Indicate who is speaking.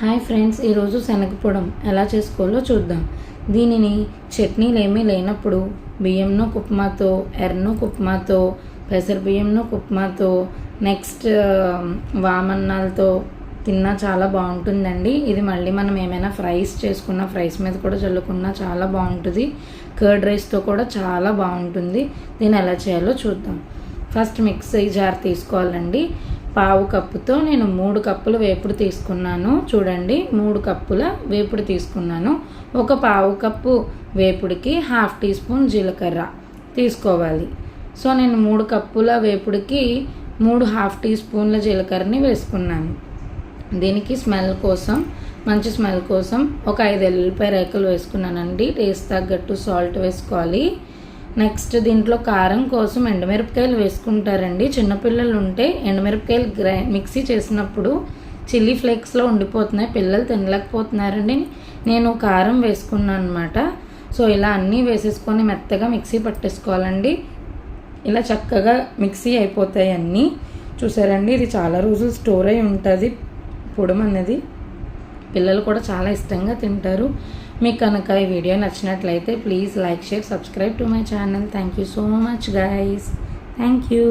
Speaker 1: Hi friends, ఈరోజు శనగపొడం ఎలా చేసుకోవాలో చూద్దాం. దీనిని చట్నీలు ఏమీ లేనప్పుడు బియ్యంను ఉప్మాతో, ఎర్రను ఉప్మాతో, పెసర బియ్యంను ఉప్మాతో, నెక్స్ట్ వామన్నాలతో తిన్నా చాలా బాగుంటుందండి. ఇది మళ్ళీ మనం ఏమైనా ఫ్రైస్ చేసుకున్న ఫ్రైస్ మీద కూడా చల్లుకున్నా చాలా బాగుంటుంది. కర్డ్ రైస్తో కూడా చాలా బాగుంటుంది. దీన్ని ఎలా చేయాలో చూద్దాం. ఫస్ట్ మిక్సీ జార్ తీసుకోవాలండి. పావు కప్పుతో నేను 3 కప్పులు వేపుడు తీసుకున్నాను. చూడండి, 3 కప్పుల వేపుడు తీసుకున్నాను. ఒక పావు కప్పు వేపుడికి 1/2 టీ స్పూన్ జీలకర్ర తీసుకోవాలి. సో నేను 3 కప్పుల వేపుడికి 3 1/2 టీ స్పూన్ల జీలకర్రని వేసుకున్నాను. దీనికి స్మెల్ కోసం, మంచి స్మెల్ కోసం ఒక 5 ఎల్లిపాయ రేకలు వేసుకున్నానండి. టేస్ట్ తగ్గట్టు సాల్ట్ వేసుకోవాలి. నెక్స్ట్ దీంట్లో కారం కోసం ఎండుమిరపకాయలు వేసుకుంటారండి. చిన్నపిల్లలు ఉంటే ఎండుమిరపకాయలు మిక్సీ చేసినప్పుడు చిల్లీ ఫ్లేక్స్లో ఉండిపోతున్నాయి, పిల్లలు తినలేకపోతున్నారండి. నేను కారం వేసుకున్నాను అనమాట. సో ఇలా అన్నీ వేసేసుకొని మెత్తగా మిక్సీ పట్టేసుకోవాలండి. ఇలా చక్కగా మిక్సీ అయిపోతాయి అన్నీ. చూసారండి, ఇది చాలా రోజులు స్టోర్ అయి ఉంటుంది. పొడం అన్నది పిల్లలు కూడా చాలా ఇష్టంగా తింటారు. మీకు కనుక ఈ వీడియో నచ్చినట్లయితే please like, share, subscribe to my channel. Thank you so much guys. Thank you.